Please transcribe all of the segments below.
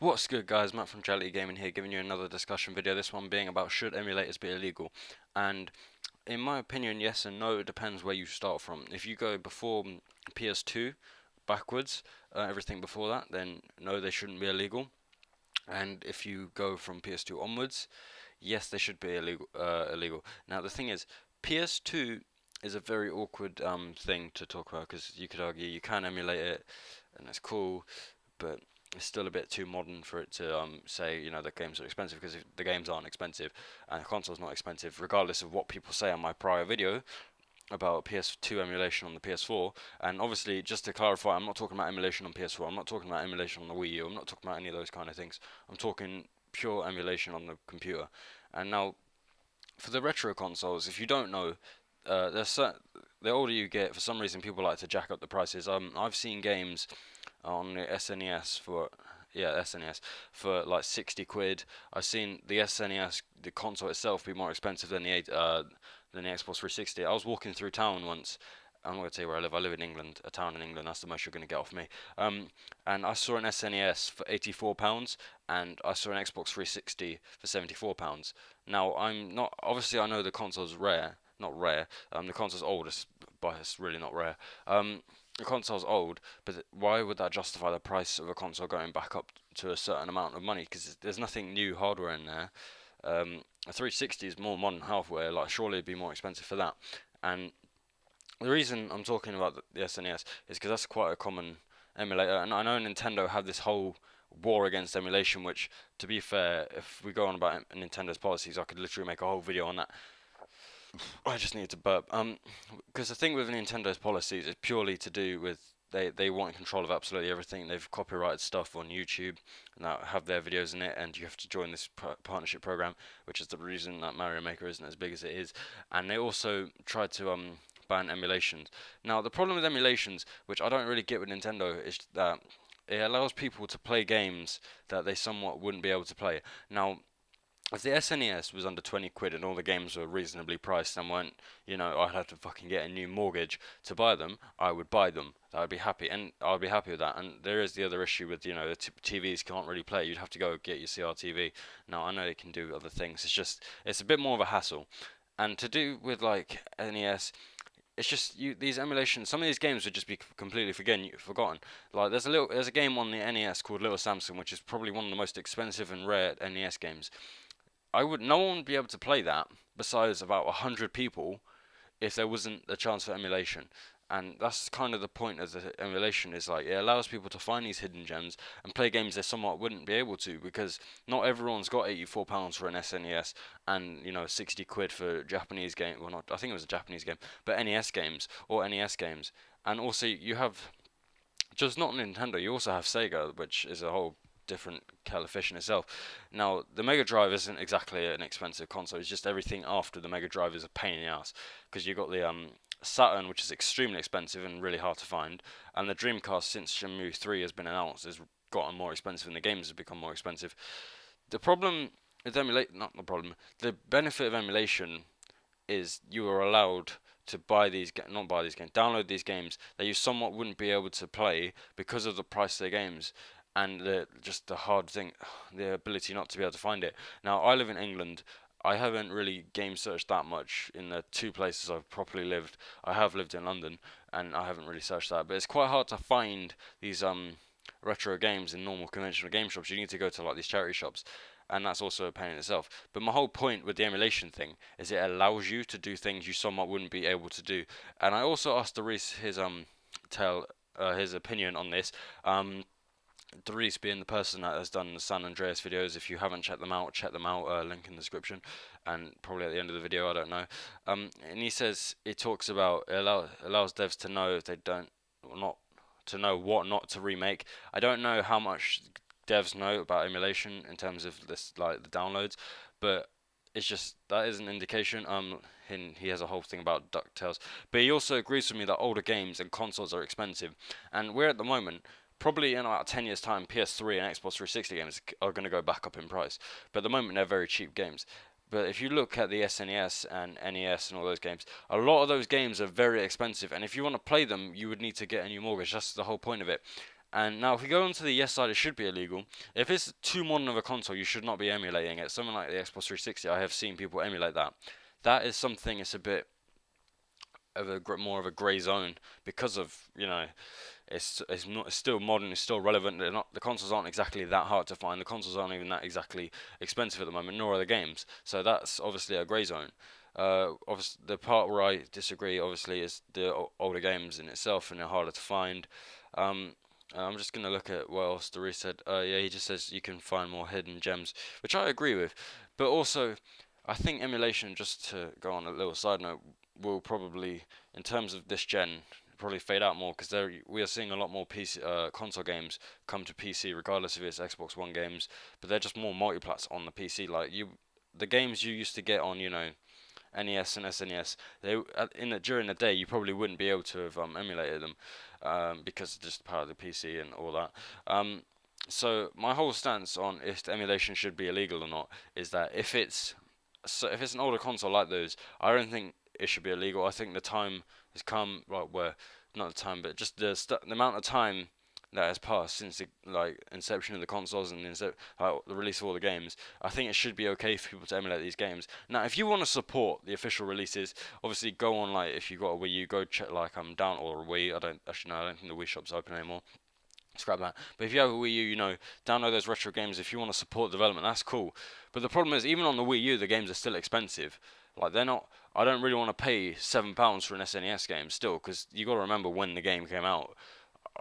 What's good, guys? Matt from Duality Gaming here, giving you another discussion video. This one being about should emulators be illegal? And in my opinion, yes and no. It depends where you start from. If you go before PS2 backwards, everything before that, then no, they shouldn't be illegal. And if you go from PS2 onwards, yes, they should be illegal. Illegal. Now the thing is, PS2 is a very awkward thing to talk about because you could argue you can emulate it, and it's cool, but it's still a bit too modern for it to say the games are expensive, because if the games aren't expensive and the console's not expensive, regardless of what people say on my prior video about PS2 emulation on the PS4. And obviously, just to clarify, I'm not talking about emulation on PS4. I'm not talking about emulation on the Wii U. I'm not talking about any of those kind of things. I'm talking pure emulation on the computer. And now, for the retro consoles, if you don't know, the older you get, for some reason, people like to jack up the prices. I've seen games on the SNES for like 60 quid. I've seen the SNES, the console itself, be more expensive than the Xbox 360. I was walking through town once. I'm not gonna tell you where I live. I live in England, a town in England. That's the most you're gonna get off me. And I saw an SNES for £84, and I saw an Xbox 360 for £74. Now I'm not obviously I know the console's rare, not rare. The console's old, but it's really not rare. The console's old, but why would that justify the price of a console going back up to a certain amount of money? Because there's nothing new hardware in there. A 360 is more modern hardware. Like, surely it'd be more expensive for that. And the reason I'm talking about the SNES is because that's quite a common emulator, and I know Nintendo had this whole war against emulation. Which, to be fair, if we go on about Nintendo's policies, I could literally make a whole video on that. I just needed to burp. Because the thing with Nintendo's policies is purely to do with they want control of absolutely everything. They've copyrighted stuff on YouTube that have their videos in it, and you have to join this partnership program, which is the reason that Mario Maker isn't as big as it is. And they also tried to ban emulations. Now the problem with emulations, which I don't really get with Nintendo, is that it allows people to play games that they somewhat wouldn't be able to play. Now, if the SNES was under 20 quid and all the games were reasonably priced and weren't, I'd have to fucking get a new mortgage to buy them, I would buy them. I'd be happy, and I'd be happy with that. And there is the other issue with, the TVs can't really play. You'd have to go get your CRTV. Now, I know they can do other things. It's a bit more of a hassle. And to do with, like, NES, it's just these emulations. Some of these games would just be completely forgotten. Like, there's a game on the NES called Little Samson, which is probably one of the most expensive and rare NES games. No one would be able to play that besides about 100 people if there wasn't a chance for emulation. And that's kind of the point of the emulation, is like it allows people to find these hidden gems and play games they somewhat wouldn't be able to, because not everyone's got £84 for an SNES and 60 quid for Japanese game. Well, not, I think it was a Japanese game, but NES games or NES games. And also you have just not Nintendo. You also have Sega, which is a whole different kettle of fish in itself. Now, the Mega Drive isn't exactly an expensive console. It's just everything after the Mega Drive is a pain in the ass, because you got the Saturn, which is extremely expensive and really hard to find, and the Dreamcast, since Shenmue 3 has been announced, has gotten more expensive, and the games have become more expensive. The problem with not the problem, the benefit of emulation is you are allowed to not buy these games, download these games that you somewhat wouldn't be able to play because of the price of their games, and just the hard thing, the ability not to be able to find it. Now, I live in England. I haven't really game searched that much in the two places I've properly lived. I have lived in London, and I haven't really searched that, but it's quite hard to find these retro games in normal conventional game shops. You need to go to like these charity shops, and that's also a pain in itself. But my whole point with the emulation thing is it allows you to do things you somewhat wouldn't be able to do. And I also asked Dereece his opinion on this. Dereece being the person that has done the San Andreas videos. If you haven't checked them out, check them out. Link in the description, and probably at the end of the video. I don't know. And he says it talks about allows devs to know if they don't, or not to know what not to remake. I don't know how much devs know about emulation in terms of this, like the downloads, but it's just that is an indication. He has a whole thing about Ducktales, but he also agrees with me that older games and consoles are expensive, and we're at the moment. Probably in about 10 years' time, PS3 and Xbox 360 games are going to go back up in price. But at the moment, they're very cheap games. But if you look at the SNES and NES and all those games, a lot of those games are very expensive. And if you want to play them, you would need to get a new mortgage. That's the whole point of it. And now, if we go on to the yes side, it should be illegal. If it's too modern of a console, you should not be emulating it. Something like the Xbox 360, I have seen people emulate that. That is something. It's a bit of a more of a grey zone because of it's still modern, it's still relevant. The consoles aren't exactly that hard to find. The consoles aren't even that exactly expensive at the moment, nor are the games. So that's obviously a grey zone. Obviously, the part where I disagree, obviously, is the older games in itself, and they're harder to find. Um, I'm just gonna look at what else Dereece said. Yeah, he just says you can find more hidden gems, which I agree with. But also, I think emulation, just to go on a little side note, will probably, in terms of this gen, probably fade out more because we are seeing a lot more PC console games come to PC, regardless if it's Xbox One games, but they're just more multiplats on the PC. Like the games you used to get on, NES and SNES, during the day you probably wouldn't be able to have emulated them because just part of the PC and all that. So my whole stance on if the emulation should be illegal or not is that if it's an older console like those, I don't think it should be illegal. I think the time has come, right, where not the time, but just the amount of time that has passed since the inception of the consoles and the release of all the games. I think it should be okay for people to emulate these games. Now, if you want to support the official releases, obviously go on, like if you got a Wii U, go check down, or a Wii. I don't think the Wii shop's open anymore. Scrap that. But if you have a Wii U, download those retro games. If you want to support development, that's cool. But the problem is, even on the Wii U, the games are still expensive. Like they're not. I don't really want to pay £7 for an SNES game still, because you got to remember when the game came out.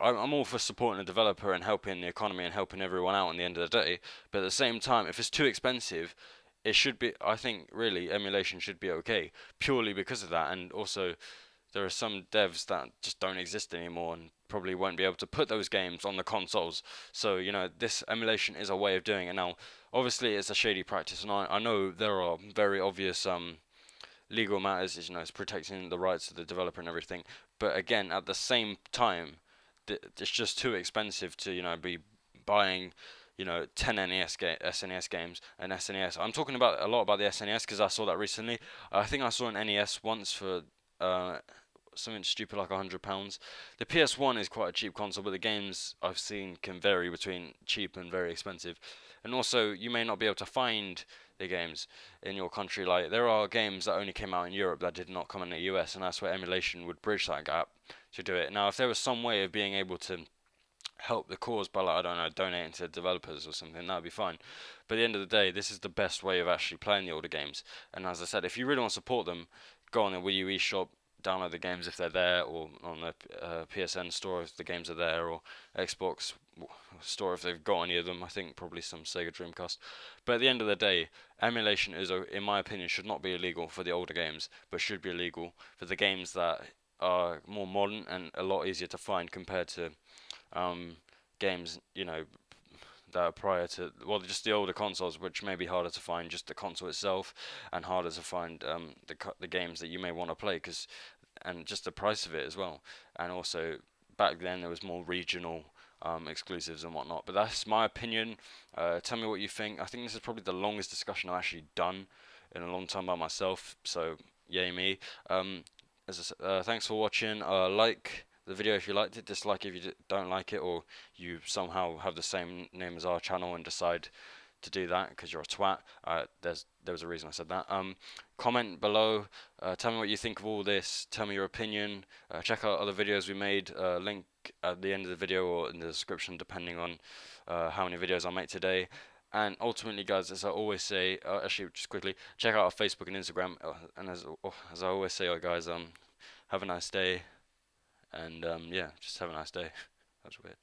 I'm all for supporting the developer and helping the economy and helping everyone out. In the end of the day, but at the same time, if it's too expensive, it should be. I think really emulation should be okay purely because of that, and also there are some devs that just don't exist anymore and probably won't be able to put those games on the consoles. So, this emulation is a way of doing it. Now, obviously, it's a shady practice, and I know there are very obvious legal matters, it's protecting the rights of the developer and everything. But again, at the same time, it's just too expensive to, be buying 10 SNES games and SNES. I'm talking about a lot about the SNES because I saw that recently. I think I saw an NES once for something stupid like £100. The PS1 is quite a cheap console, but the games I've seen can vary between cheap and very expensive. And also, you may not be able to find the games in your country. Like there are games that only came out in Europe that did not come in the US, and that's where emulation would bridge that gap to do it. Now, if there was some way of being able to help the cause by I don't know, donating to developers or something, that'd be fine. But at the end of the day, this is the best way of actually playing the older games. And as I said, if you really want to support them, go on the Wii U eShop, download the games if they're there, or on the PSN store if the games are there, or Xbox store if they've got any of them. I think probably some Sega Dreamcast. But at the end of the day, emulation in my opinion, should not be illegal for the older games, but should be illegal for the games that are more modern and a lot easier to find compared to games, that are prior to, well, just the older consoles, which may be harder to find just the console itself, and harder to find the games that you may want to play, and just the price of it as well. And also back then there was more regional exclusives and whatnot. But that's my opinion. Tell me what you think. I think this is probably the longest discussion I've actually done in a long time by myself. So yay me. Thanks for watching. Like the video if you liked it, dislike if you don't like it, or you somehow have the same name as our channel and decide to do that because you're a twat. There was a reason I said that. Comment below. Tell me what you think of all this. Tell me your opinion. Check out other videos we made. Link at the end of the video or in the description, depending on how many videos I make today. And ultimately, guys, as I always say, actually, just quickly, check out our Facebook and Instagram. And as I always say, guys, have a nice day. And yeah, just have a nice day. That's weird.